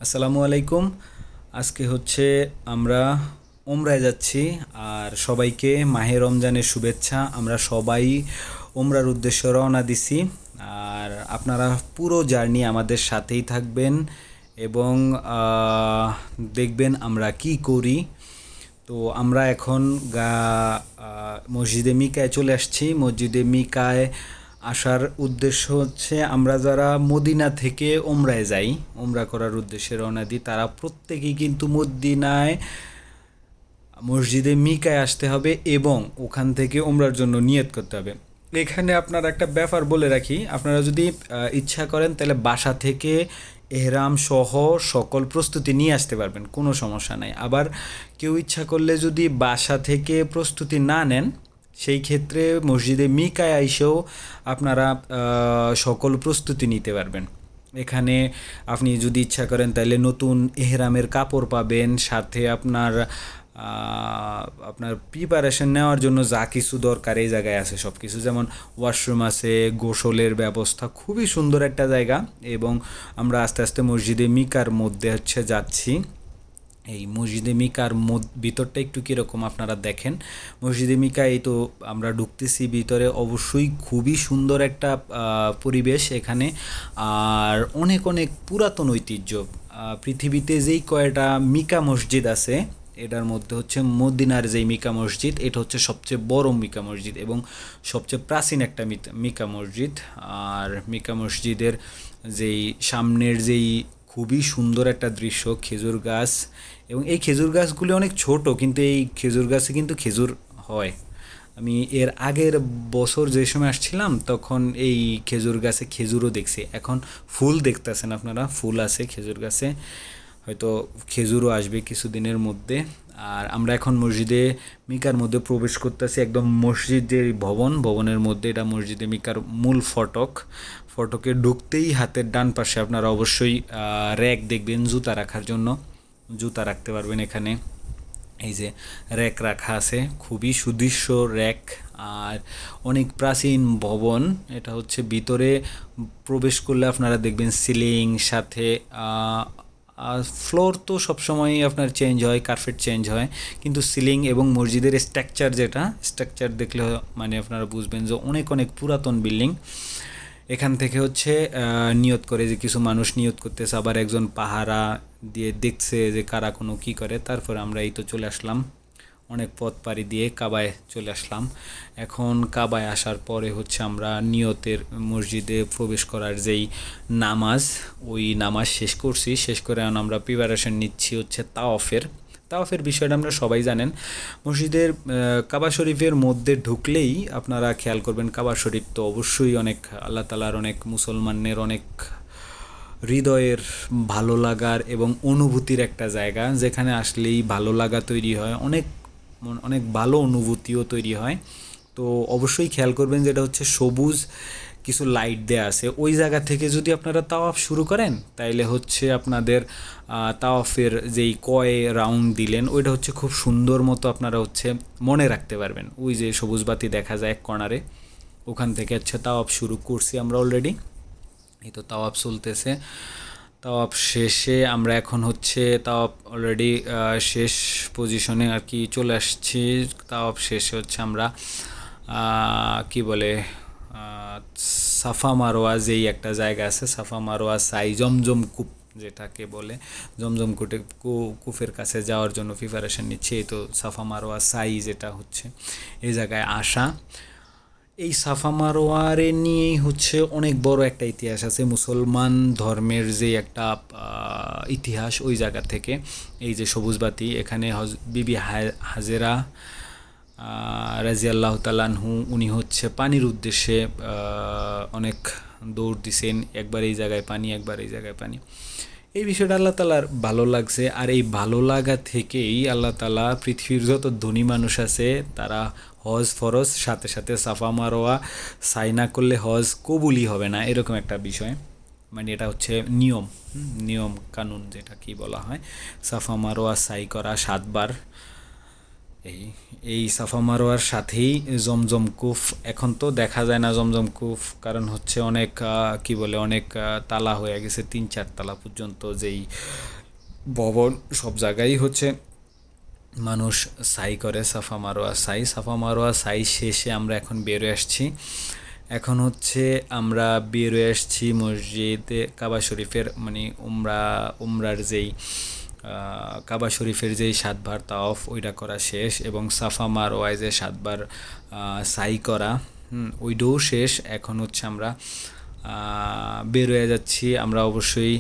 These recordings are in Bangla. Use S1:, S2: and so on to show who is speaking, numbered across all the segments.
S1: আসসালামু আলাইকুম। আজকে হচ্ছে আমরা ওমরায় যাচ্ছি। আর সবাইকে মাহে রমজানের শুভেচ্ছা। আমরা সবাই ওমরার উদ্দেশ্যে রওনা দিছি। আর আপনারা পুরো জার্নি আমাদের সাথেই থাকবেন এবং দেখবেন আমরা কি করি। তো আমরা এখন মসজিদে মিকায় চলে আসছি। মসজিদে মিকায় আসার উদ্দেশ্য হচ্ছে আমরা যারা মদিনা থেকে ওমরায় যাই, ওমরা করার উদ্দেশ্যে রওনা দিই, তারা প্রত্যেকেই কিন্তু মদিনায় মসজিদে মিকায় আসতে হবে এবং ওখান থেকে ওমরার জন্য নিয়ত করতে হবে। এখানে আপনার একটা ব্যাপার বলে রাখি, আপনারা যদি ইচ্ছা করেন তাহলে বাসা থেকে এহরাম সহ সকল প্রস্তুতি নিয়ে আসতে পারবেন, কোনো সমস্যা নাই। আবার কেউ ইচ্ছা করলে যদি বাসা থেকে প্রস্তুতি না নেন, সেই ক্ষেত্রে মসজিদে মিকায় আইসেও আপনারা সকল প্রস্তুতি নিতে পারবেন। এখানে আপনি যদি ইচ্ছা করেন তাহলে নতুন এহরামের কাপড় পাবেন, সাথে আপনার প্রিপারেশন নেওয়ার জন্য যা কিছু দরকার এই জায়গায় আছে সব কিছু, যেমন ওয়াশরুম আছে, গোসলের ব্যবস্থা, খুবই সুন্দর একটা জায়গা। এবং আমরা আস্তে আস্তে মসজিদে মিকার মধ্যে যাচ্ছি। এই মসজিদে মিকার ভিতরটা একটু কীরকম আপনারা দেখেন। মসজিদে মিকা, এই তো আমরা ঢুকতেছি ভিতরে। অবশ্যই খুবই সুন্দর একটা পরিবেশ এখানে। আর অনেক অনেক পুরাতন ঐতিহ্য। পৃথিবীতে যেই কয়টা মিকা মসজিদ আছে, এটার মধ্যে মদিনার যেই মিকা মসজিদ, এটা হচ্ছে সবচেয়ে বড় মিকা মসজিদ এবং সবচেয়ে প্রাচীন একটা মিকা মসজিদ। আর মিকা মসজিদের যেই সামনের যেই খুবই সুন্দর একটা দৃশ্য, খেজুর গাছ। এবং এই খেজুর গাছগুলি অনেক ছোট, কিন্তু এই খেজুর গাছে কিন্তু খেজুর হয়। আমি এর আগের বছর যে সময় আসছিলাম তখন এই খেজুর গাছে খেজুরও দেখছি। এখন ফুল দেখতেছেন আপনারা, ফুল আছে খেজুর গাছে, হয়তো খেজুরও আসবে কিছুদিনের মধ্যে। আর আমরা এখন মসজিদে মিকার মধ্যে প্রবেশ করতেছি। একদম মসজিদ যে ভবনের মধ্যে, এটা মসজিদে মিকার মূল ফটক। ফটকে ঢুকতেই হাতের ডান পাশে আপনারা অবশ্যই র্যাক দেখবেন জুতা রাখার জন্য। জুতা রাখতে পারবেন এখানে। এই যে র্যাক রাখা আছে, খুবই সুদৃশ্য র্যাক। আর অনেক প্রাচীন ভবন এটা ভিতরে প্রবেশ করলে আপনারা দেখবেন সিলিং, সাথে ফ্লোর তো সবসময়ই আপনার চেঞ্জ হয়, কার্পেট চেঞ্জ হয়, কিন্তু সিলিং এবং মসজিদের স্ট্রাকচার দেখলে মানে আপনারা বুঝবেন যে অনেক অনেক পুরাতন বিল্ডিং। এখান থেকে নিয়ত করে যে কিছু মানুষ নিয়ত করতেছে, আবার একজন পাহারা দিয়ে দেখছে যে কারা কোনো কী করে। তারপরে আমরা এই তো চলে আসলাম, অনেক পথ পাড়ি দিয়ে কাবায় চলে আসলাম। এখন কাবায় আসার পরে আমরা নিয়তের মসজিদে প্রবেশ করার যেই নামাজ, ওই নামাজ শেষ করছি। শেষ করে এখন আমরা প্রিপারেশন নিচ্ছি তাওয়াফের বিষয়টা আমরা সবাই জানেন। মসজিদের কাবা শরীফের মধ্যে ঢুকলেই আপনারা খেয়াল করবেন, কাবা শরীফ তো অবশ্যই অনেক আল্লাহ তাআলার, অনেক মুসলমানের অনেক হৃদয়ের ভালো লাগার এবং অনুভূতির একটা জায়গা, যেখানে আসলেই ভালো লাগা তৈরি হয়, অনেক অনেক ভালো অনুভূতিও তৈরি হয়। তো অবশ্যই খেয়াল করবেন যেটা সবুজ কিছু লাইট দেয়া আছে, ওই জায়গা থেকে যদি আপনারা তাওয়াফ শুরু করেন তাইলে আপনাদের তাওয়াফের যেই রাউন্ড দিলেন ওইটা খুব সুন্দর মতো আপনারা মনে রাখতে পারবেন। ওই যে সবুজ বাতি দেখা যায় এক কর্নারে, ওখান থেকে তাওয়াফ শুরু করছি আমরা অলরেডি। এই তো তাওয়াফ চলতেছে। তাওয়াফ শেষে আমরা এখন তাওয়াফ অলরেডি শেষ পজিশনে আর কি চলে আসছি। তাওয়াফ শেষে আমরা কি বলে সাফা মারোয়া যেই একটা জায়গা আছে, সাফা মারোয়া সাই, জমজম কূপ যেটাকে বলে, জমজম কূপের কাছে যাওয়ার জন্য প্রিপারেশন নিচ্ছে। এই তো সাফা মারোয়া সাই যেটা এই জায়গায় আসা। এই সাফা মারোয়ারে নিয়েই অনেক বড় একটা ইতিহাস আছে, মুসলমান ধর্মের যে একটা ইতিহাস। ওই জায়গা থেকে এই যে সবুজ বাতি, এখানে বিবি হাজেরা রাজিয়াল্লাহু তাআলা আনহু, উনি পানির উদ্দেশ্যে অনেক দৌড় দিছেন, একবার এই জায়গায় পানি, একবার এই জায়গায় পানি। এই বিষয়টা আল্লাহ তাআলার ভালো লাগছে। আর এই ভালো লাগা থেকেই আল্লাহ তাআলা পৃথিবীর যত ধনী মানুষ আছে তারা হজ ফরজ, সাথে সাথে সাফা মারোয়া সাই না করলে হজ কবুলই হবে না, এরকম একটা বিষয়। মানে এটা নিয়ম কানুন যেটা কি বলা হয়। সাফা মারোয়া সাই করা 7 বার, এই এই সাফা মারোয়ার সাথেই জমজম কূপ। এখন তো দেখা যায় না জমজম কূপ, কারণ হচ্ছে অনেক কি বলে অনেক তালা হয়ে গেছে, 3-4 তালা পর্যন্ত যেই ভবন, সব জায়গায় হচ্ছে মানুষ সাই করে, সাফা মারোয়া সাই শেষে আমরা এখন বেরোয় আসছি। এখন হচ্ছে আমরা বেরোয় আসছি মসজিদে কাবা শরীফের, মানে উমরার যেই কাবা শরীফের যেই 7 বার তাওয়াফ ওইটা করা শেষ, এবং সাফা মারোয়ায় যে 7 বার সাই করা ওইটাও শেষ। এখন হচ্ছে আমরা বেরোয় যাচ্ছি। আমরা অবশ্যই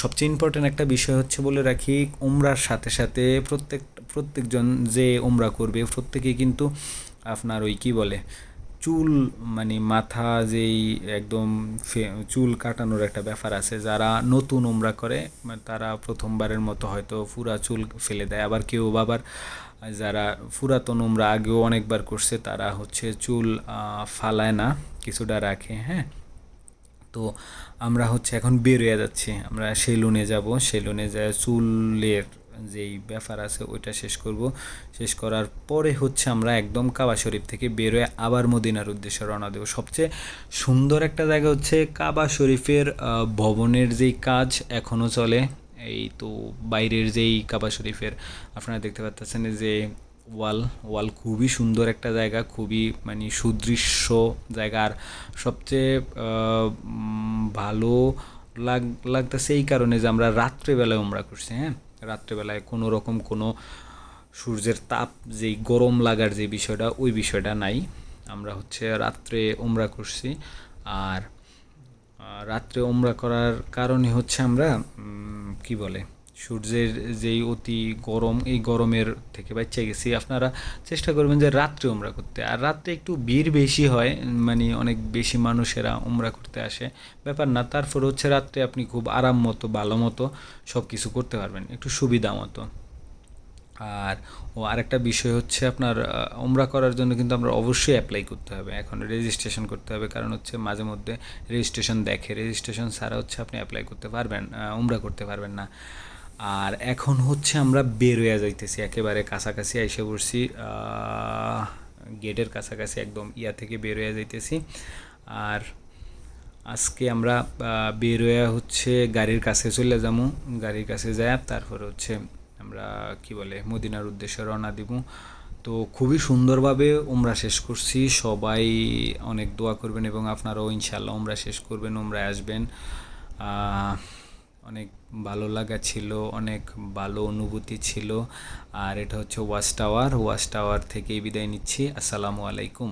S1: সবচেয়ে ইম্পর্ট্যান্ট একটা বিষয় হচ্ছে বলে রাখি, উমরার সাথে সাথে প্রত্যেকজন যে উমরা করবে প্রত্যেকেই কিন্তু আপনার ওই কি বলে চুল, মানে মাথা যেই একদম চুল কাটানোর একটা ব্যাপার আছে। যারা নতুন উমরা করে তারা প্রথমবারের মতো হয়তো পুরা চুল ফেলে দেয়, আবার কেউ আবার যারা পুরাতন উমরা আগেও অনেকবার করছে তারা হচ্ছে চুল ফালায় না, কিছুটা রাখে। হ্যাঁ, তো আমরা হচ্ছে এখন বেরিয়ে যাচ্ছি, আমরা সেলুনে যাব, সেলুনে যায় চুলের যেই ব্যাপার আছে ওইটা শেষ করব। শেষ করার পরে হচ্ছে আমরা একদম কাবা শরীফ থেকে বেরোয় আবার মদিনার উদ্দেশ্যে রওনা দেব। সবচেয়ে সুন্দর একটা জায়গা হচ্ছে কাবা শরীফের ভবনের যেই কাজ এখনও চলে। এই তো বাইরের যেই কাবা শরীফের আপনারা দেখতে পাচ্ছেন যে ওয়াল ওয়াল খুবই সুন্দর একটা জায়গা, খুবই মানে সুদৃশ্য জায়গা। আর সবচেয়ে ভালো লাগতেছে এই কারণে যে আমরা রাত্রেবেলায় উমরা করছি। হ্যাঁ, রাত্রেবেলায় কোনো রকম কোনো সূর্যের তাপ, যেই গরম লাগার যে বিষয়টা ওই বিষয়টা নাই। আমরা হচ্ছে রাত্রে উমরা করছি। আর রাত্রে উমরা করার কারণে হচ্ছে আমরা কি বলে সূর্যের যেই অতি গরম, এই গরমের থেকে বাঁচিয়ে গেছি। আপনারা চেষ্টা করবেন যে রাত্রে উমরা করতে। আর রাত্রে একটু ভিড় বেশি হয়, মানে অনেক বেশি মানুষেরা উমরা করতে আসে, ব্যাপার না। তারপর হচ্ছে রাত্রে আপনি খুব আরাম মতো ভালো মতো সব কিছু করতে পারবেন, একটু সুবিধা মতো। আর আরেকটা বিষয় হচ্ছে আপনার উমরা করার জন্য কিন্তু আমরা অবশ্যই অ্যাপ্লাই করতে হবে, এখন রেজিস্ট্রেশন করতে হবে। কারণ হচ্ছে মাঝে মধ্যে রেজিস্ট্রেশন দেখে, রেজিস্ট্রেশন ছাড়া হচ্ছে আপনি অ্যাপ্লাই করতে পারবেন, উমরা করতে পারবেন না। আর এখন হচ্ছে আমরা বের হয়ে যাইতেছি, একেবারে কাছাকাছি এসে পড়ছি, গেটের কাছাকাছি একদম থেকে বের হয়ে যাইতেছি। আর আজকে আমরা বের হয়ে হচ্ছে গাড়ির কাছে চলে যাবো, গাড়ির কাছে যায় তারপর হচ্ছে আমরা কি বলে মদিনার উদ্দেশ্যে রওনা দিব। তো খুবই সুন্দরভাবে উমরা শেষ করছি। সবাই অনেক দোয়া করবেন এবং আপনারাও ইনশাল্লাহ উমরা শেষ করবেন, উমরায় আসবেন। অনেক ভালো লাগা ছিল, অনেক ভালো অনুভূতি ছিল। আর এটা হচ্ছে ওয়াচ টাওয়ার থেকেই বিদায় নিচ্ছি। আসসালামু আলাইকুম।